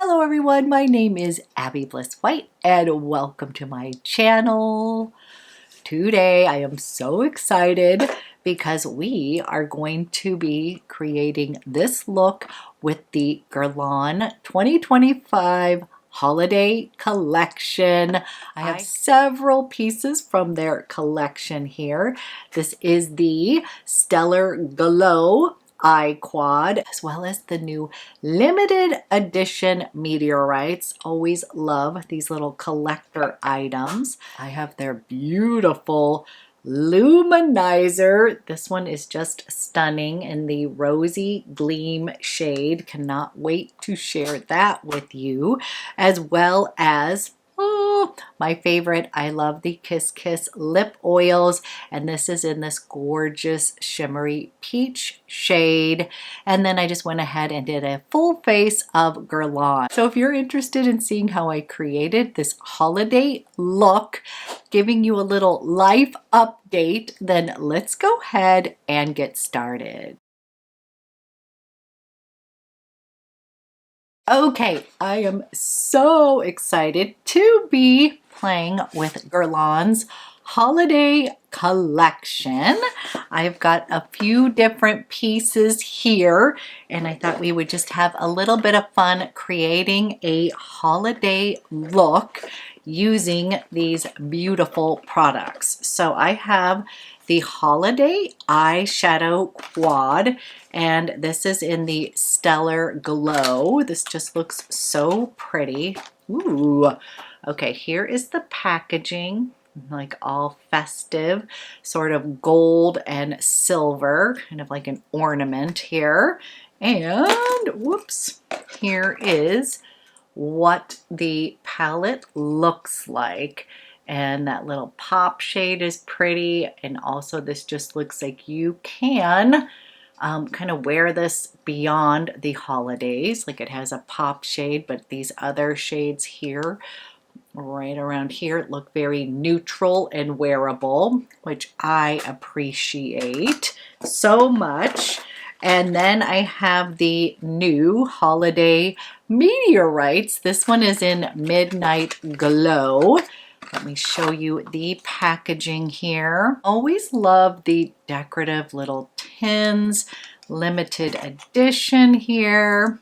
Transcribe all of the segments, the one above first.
Hello everyone, my name is Abby Bliss White and welcome to my channel. Today I am so excited because we are going to be creating this look with the Guerlain 2025 holiday collection. I have several pieces from their collection here. This is the Stellar Glow Eye Quad, as well as the new limited edition meteorites. Always love these little collector items. I have their beautiful luminizer. This one is just stunning in the rosy gleam shade. Cannot wait to share that with you, as well as my favorite. I love the Kiss Kiss lip oils, and this is in this gorgeous shimmery peach shade. And then I just went ahead and did a full face of Guerlain. So if you're interested in seeing how I created this holiday look, giving you a little life update, then let's go ahead and get started. Okay, I am so excited to be playing with Guerlain's holiday collection. I've got a few different pieces here, and I thought we would just have a little bit of fun creating a holiday look using these beautiful products. So I have the Holiday Eyeshadow Quad, and this is in the Stellar Glow. This just looks so pretty. Ooh. Okay, here is the packaging, like all festive, sort of gold and silver, kind of like an ornament here. And whoops, here is what the palette looks like. And that little pop shade is pretty, and also this just looks like you can kind of wear this beyond the holidays. Like it has a pop shade, but these other shades here, right around here, look very neutral and wearable, which I appreciate so much. And then I have the new holiday meteorites. This one is in Midnight Glow. Let me show you the packaging here. Always love the decorative little tins. Limited edition here.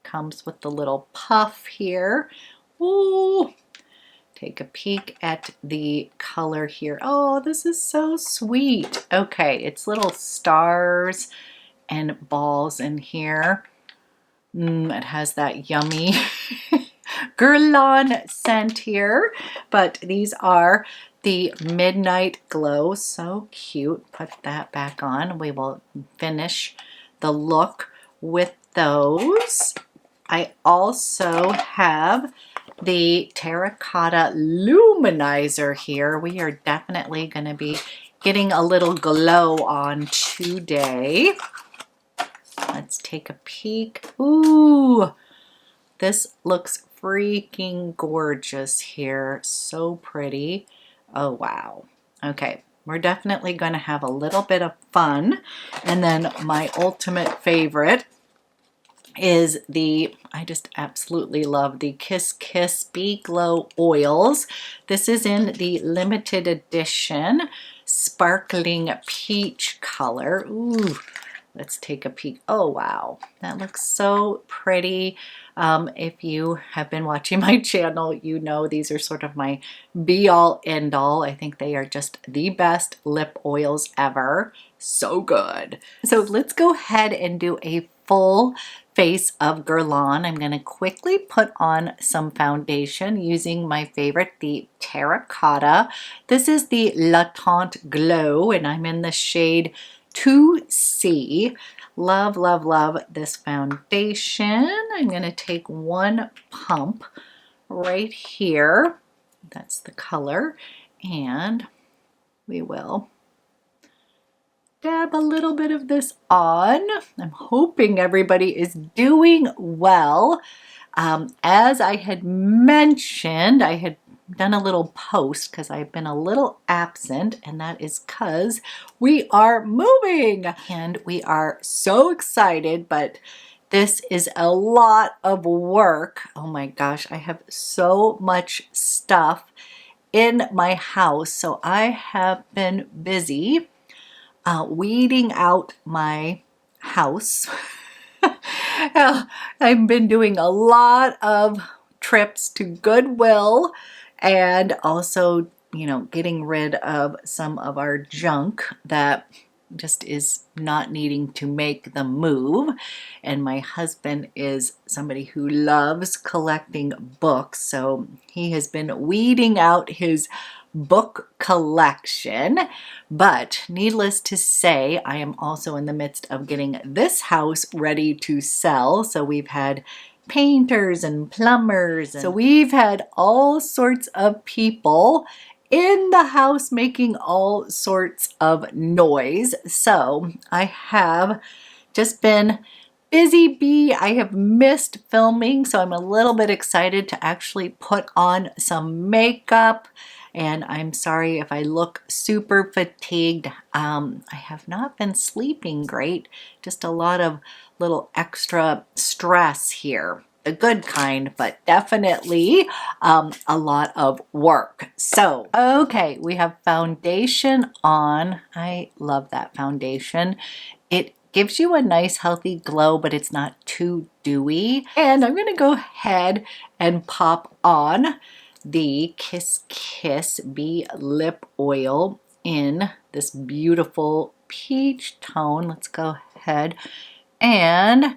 Comes with the little puff here. Ooh. Take a peek at the color here. Oh, this is so sweet. Okay, it's little stars and balls in here. It has that yummy Guerlain scent here, but these are the Midnight Glow. So cute. Put that back on. We will finish the look with those. I also have the Terracotta Luminizer here. We are definitely going to be getting a little glow on today. Let's take a peek. Ooh, this looks freaking gorgeous here. So pretty. Oh, wow. Okay, we're definitely going to have a little bit of fun. And then my ultimate favorite is the, I just absolutely love the Kiss Kiss Be Glow oils. This is in the limited edition sparkling peach color. Ooh. Let's take a peek. Oh, wow. That looks so pretty. If you have been watching my channel, you know these are sort of my be-all, end-all. I think they are just the best lip oils ever. So good. So let's go ahead and do a full face of Guerlain. I'm going to quickly put on some foundation using my favorite, the Terracotta. This is the Latent Glow, and I'm in the shade 2C. Love, love, love this foundation. I'm going to take one pump right here. That's the color. And we will dab a little bit of this on. I'm hoping everybody is doing well. As I had mentioned, I had done a little post because I've been a little absent, and that is because we are moving and we are so excited, but This is a lot of work. Oh my gosh, I have so much stuff in my house. So I have been busy weeding out my house. I've been doing a lot of trips to Goodwill and also, you know, getting rid of some of our junk that just is not needing to make the move. And my husband is somebody who loves collecting books, so he has been weeding out his book collection. But needless to say, I am also in the midst of getting this house ready to sell. So we've had painters and plumbers, so we've had all sorts of people in the house making all sorts of noise. So I have just been busy bee. I have missed filming, so I'm a little bit excited to actually put on some makeup. And I'm sorry if I look super fatigued. I have not been sleeping great, just a lot of little extra stress here. The good kind, but definitely a lot of work. So, okay, we have foundation on. I love that foundation. It gives you a nice healthy glow, but it's not too dewy. And I'm gonna go ahead and pop on the Kiss Kiss Bee Lip Oil in this beautiful peach tone. Let's go ahead and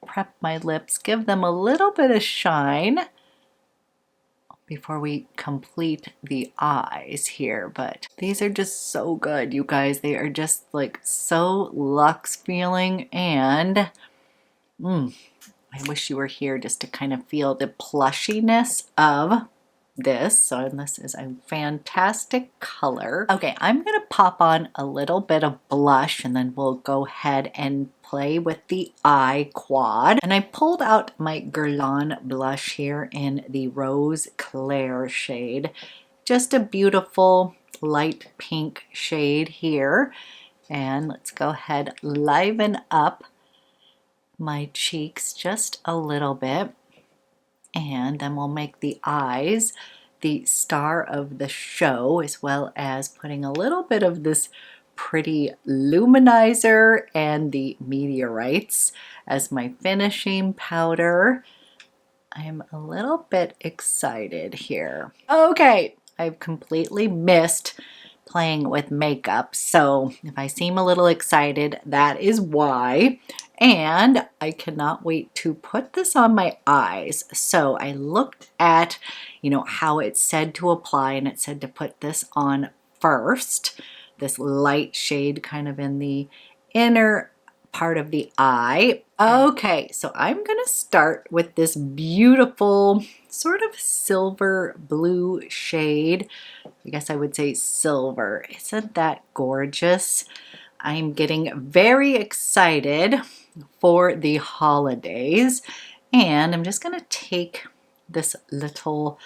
prep my lips, give them a little bit of shine before we complete the eyes here. But these are just so good, you guys. They are just like so luxe feeling, and I wish you were here just to kind of feel the plushiness of this. So this is a fantastic color. Okay, I'm gonna pop on a little bit of blush and then we'll go ahead and play with the eye quad. And I pulled out my Guerlain blush here in the Rose Claire shade. Just a beautiful light pink shade here. And let's go ahead, liven up my cheeks just a little bit. And then we'll make the eyes the star of the show, as well as putting a little bit of this pretty luminizer and the meteorites as my finishing powder. I'm a little bit excited here. Okay, I've completely missed playing with makeup, so if I seem a little excited, that is why. And I cannot wait to put this on my eyes. So I looked at, you know, how it said to apply, and it said to put this on first, this light shade kind of in the inner part of the eye. Okay, so I'm gonna start with this beautiful sort of silver blue shade. I guess I would say silver. Isn't that gorgeous? I'm getting very excited for the holidays, and I'm just gonna take this little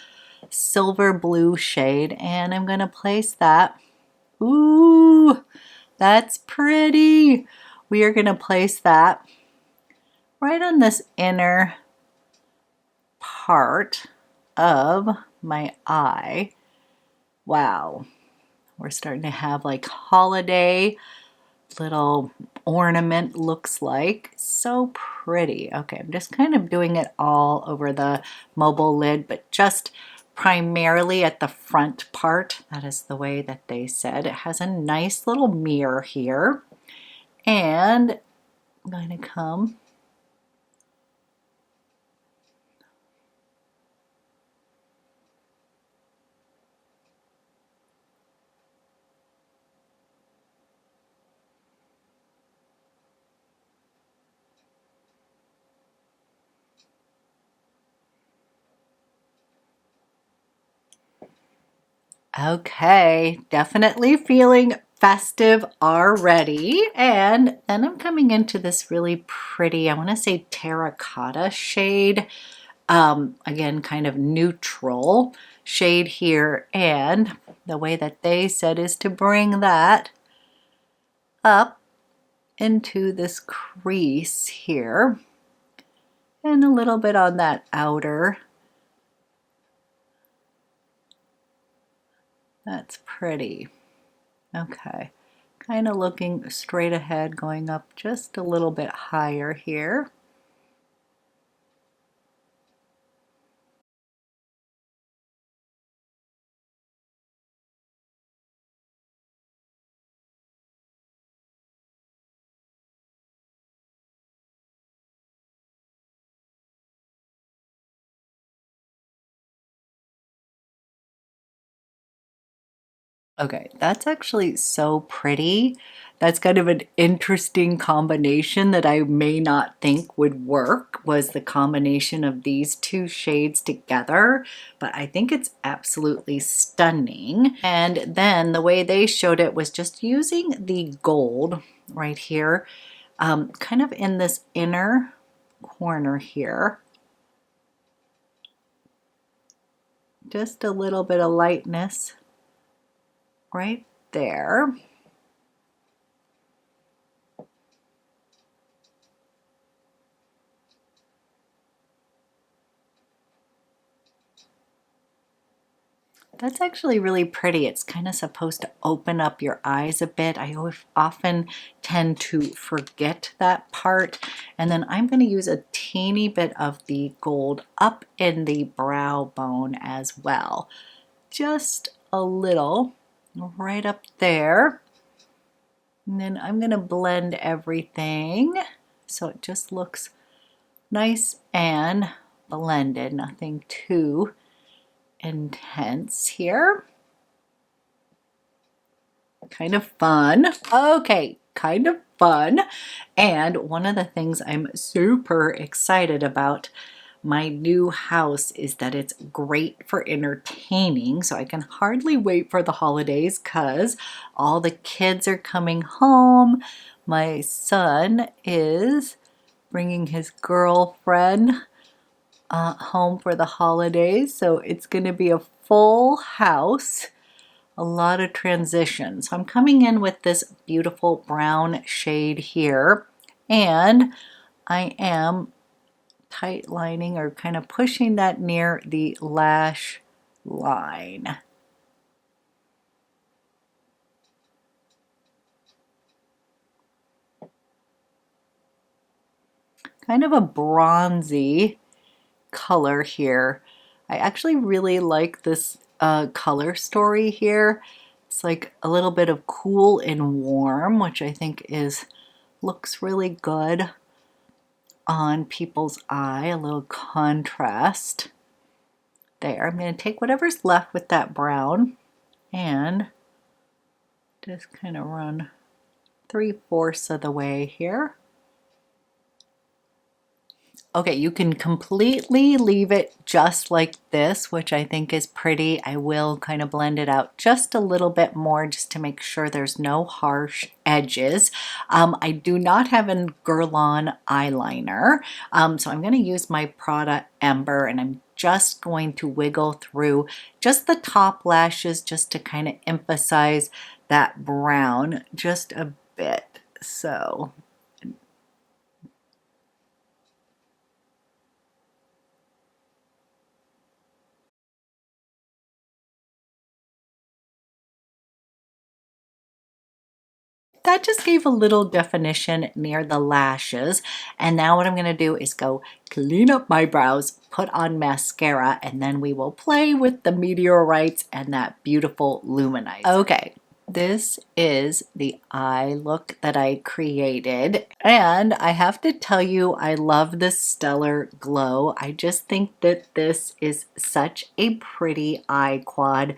silver blue shade and I'm gonna place that. Ooh, that's pretty. We are gonna place that right on this inner part of my eye. Wow, we're starting to have like holiday little ornament looks like. So pretty. Okay, I'm just kind of doing it all over the mobile lid, but just primarily at the front part. That is the way that they said. It has a nice little mirror here. And I'm going to come okay, definitely feeling festive already. And then I'm coming into this really pretty, I want to say terracotta shade. Again, kind of neutral shade here. And the way that they said is to bring that up into this crease here. and a little bit on that outer. That's pretty. Okay, kind of looking straight ahead, going up just a little bit higher here. Okay, that's actually so pretty. That's kind of an interesting combination that I may not think would work, was the combination of these two shades together, but I think it's absolutely stunning. And then the way they showed it was just using the gold right here, kind of in this inner corner here. Just a little bit of lightness right there. That's actually really pretty. It's kind of supposed to open up your eyes a bit. I often tend to forget that part. And then I'm going to use a teeny bit of the gold up in the brow bone as well. Just a little right up there. And then I'm going to blend everything so it just looks nice and blended. Nothing too intense here. Kind of fun. Okay, kind of fun. And one of the things I'm super excited about my new house is that it's great for entertaining. So I can hardly wait for the holidays because all the kids are coming home. My son is bringing his girlfriend home for the holidays. So it's going to be a full house. A lot of transition. So I'm coming in with this beautiful brown shade here, and I am tight lining or kind of pushing that near the lash line. Kind of a bronzy color here. I actually really like this color story here. It's like a little bit of cool and warm, which I think looks really good on people's eye. A little contrast there. I'm going to take whatever's left with that brown and just kind of run 3/4 of the way here. Okay, you can completely leave it just like this, which I think is pretty. I will kind of blend it out just a little bit more just to make sure there's no harsh edges. I do not have a Guerlain eyeliner, so I'm going to use my Prada Ember, and I'm just going to wiggle through just the top lashes just to kind of emphasize that brown just a bit. So that just gave a little definition near the lashes. And now what I'm going to do is go clean up my brows, put on mascara, and then we will play with the meteorites and that beautiful luminizer. Okay, this is the eye look that I created. And I have to tell you, I love this stellar glow. I just think that this is such a pretty eye quad.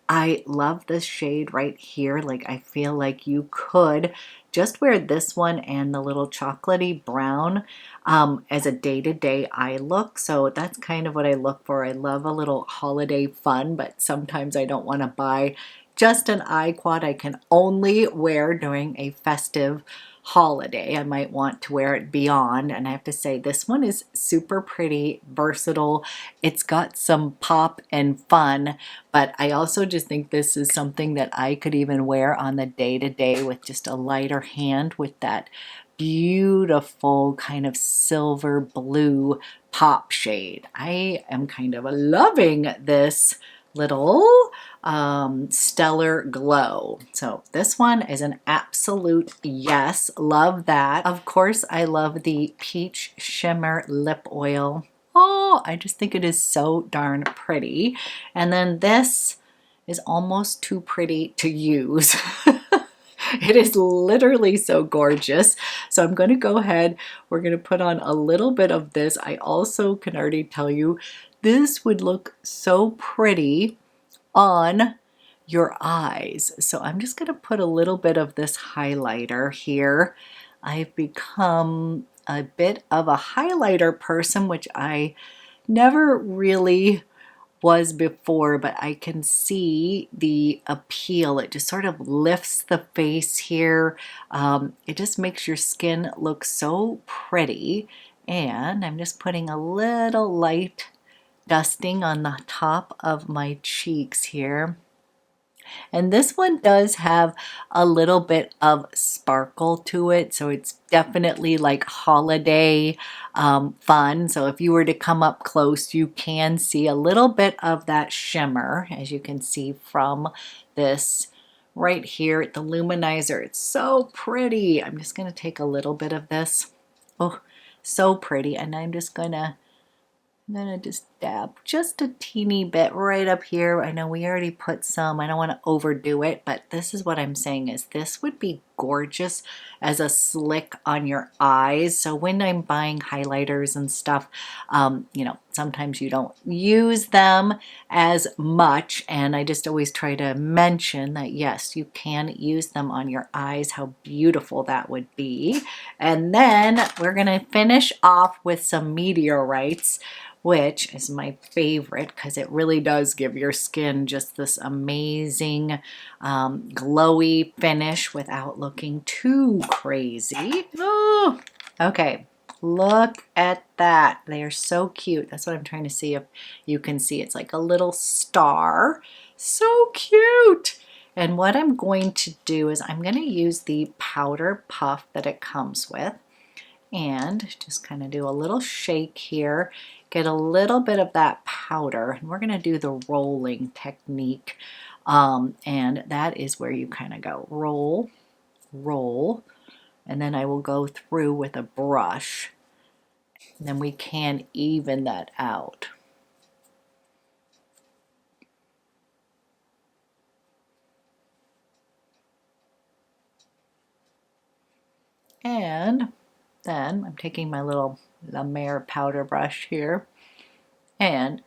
I love this shade right here. Like, I feel like you could just wear this one and the little chocolatey brown as a day-to-day eye look. So that's kind of what I look for. I love a little holiday fun, but sometimes I don't want to buy just an eye quad I can only wear during a festive holiday. I might want to wear it beyond, and I have to say this one is super pretty, versatile. It's got some pop and fun, but I also just think this is something that I could even wear on the day-to-day with just a lighter hand with that beautiful kind of silver blue pop shade. I am kind of loving this little stellar glow. So this one is an absolute yes. Love that. Of course, I love the Peach Shimmer Lip Oil. Oh, I just think it is so darn pretty. And then this is almost too pretty to use. It is literally so gorgeous. So I'm going to go ahead. We're going to put on a little bit of this. I also can already tell you this would look so pretty on your eyes. So I'm just going to put a little bit of this highlighter here. I've become a bit of a highlighter person, which I never really was before, but I can see the appeal. It just sort of lifts the face here. It just makes your skin look so pretty. And I'm just putting a little light dusting on the top of my cheeks here. And this one does have a little bit of sparkle to it, so it's definitely like holiday fun. So if you were to come up close, you can see a little bit of that shimmer, as you can see from this right here at the luminizer. It's so pretty. I'm just going to take a little bit of this. Oh, so pretty. And I'm gonna just dab just a teeny bit right up here. I know we already put some. I don't want to overdo it, but this is what I'm saying is this would be gorgeous as a slick on your eyes. So when I'm buying highlighters and stuff, you know, sometimes you don't use them as much, and I just always try to mention that yes, you can use them on your eyes. How beautiful that would be. And then we're gonna finish off with some meteorites, which is my favorite because it really does give your skin just this amazing glowy finish without looking too crazy. Oh, okay, look at that. They are so cute. That's what I'm trying to see if you can see. It's like a little star. So cute. And what I'm going to do is I'm going to use the powder puff that it comes with and just kind of do a little shake here. Get a little bit of that powder, and we're going to do the rolling technique, and that is where you kind of go roll, roll, and then I will go through with a brush, and then we can even that out. And then I'm taking my little La Mer powder brush here and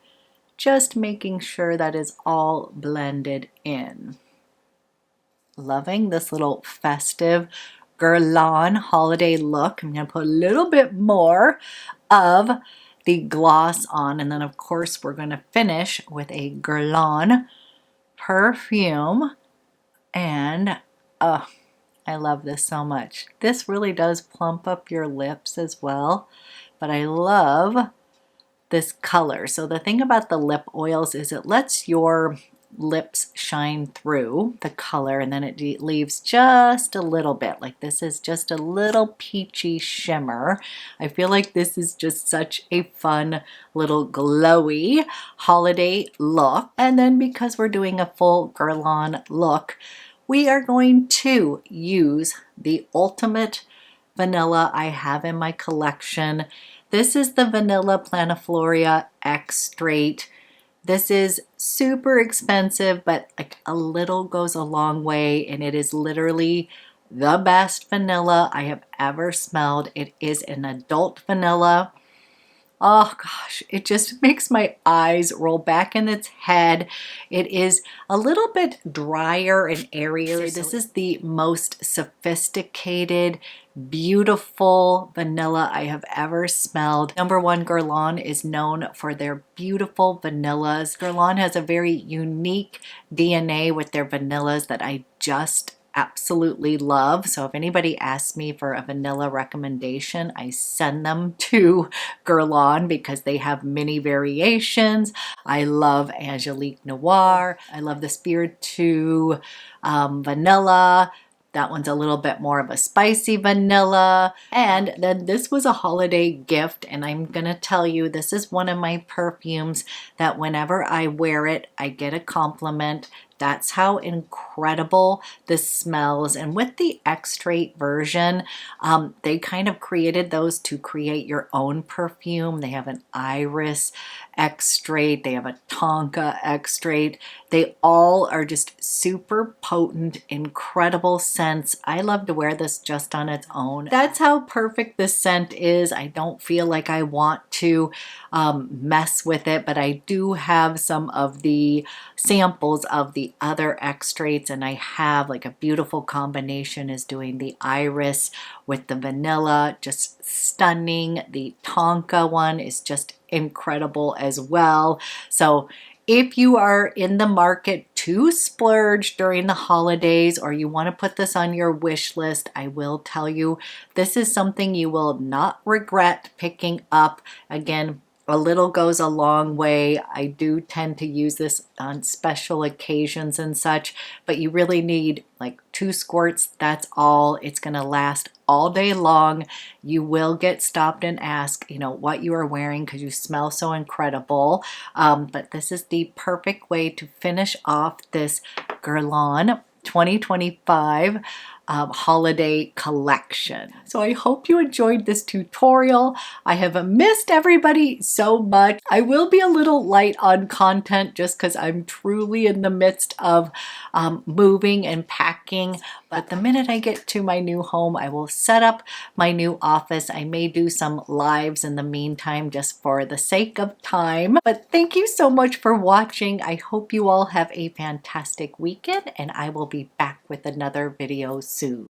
just making sure that is all blended in. Loving this little festive Guerlain holiday look. I'm going to put a little bit more of the gloss on, and then of course we're going to finish with a Guerlain perfume. And I love this so much. This really does plump up your lips as well, but I love this color. So the thing about the lip oils is it lets your lips shine through the color, and then it leaves just a little bit. Like this is just a little peachy shimmer. I feel like this is just such a fun little glowy holiday look. And then because we're doing a full Guerlain look, we are going to use the ultimate vanilla I have in my collection. This is the Vanilla Planifolia Extrait. This is super expensive, but like a little goes a long way, and it is literally the best vanilla I have ever smelled. It is an adult vanilla. Oh gosh, it just makes my eyes roll back in its head. It is a little bit drier and airier. This is the most sophisticated, beautiful vanilla I have ever smelled. Number one, Guerlain is known for their beautiful vanillas. Guerlain has a very unique DNA with their vanillas that I just absolutely love. So if anybody asks me for a vanilla recommendation, I send them to Guerlain because they have many variations. I love Angelique Noir. I love the Spiritu vanilla. That one's a little bit more of a spicy vanilla. And then this was a holiday gift, and I'm gonna tell you, this is one of my perfumes that whenever I wear it, I get a compliment. That's how incredible this smells. And with the Extrait version, they kind of created those to create your own perfume. They have an iris extrait, they have a tonka extrait. They all are just super potent, incredible scents. I love to wear this just on its own. That's how perfect this scent is. I don't feel like I want to mess with it, but I do have some of the samples of the other extraits, and I have like a beautiful combination is doing the iris with the vanilla, just stunning. The tonka one is just incredible as well. So if you are in the market to splurge during the holidays, or you want to put this on your wish list, I will tell you, this is something you will not regret picking up. Again, a little goes a long way. I do tend to use this on special occasions and such, but you really need like 2 squirts. That's all. It's going to last all day long. You will get stopped and asked, you know, what you are wearing because you smell so incredible. But this is the perfect way to finish off this Guerlain 2025 holiday collection. So I hope you enjoyed this tutorial. I have missed everybody so much. I will be a little light on content just because I'm truly in the midst of moving and packing. But the minute I get to my new home, I will set up my new office. I may do some lives in the meantime just for the sake of time. But thank you so much for watching. I hope you all have a fantastic weekend, and I will be back with another video soon.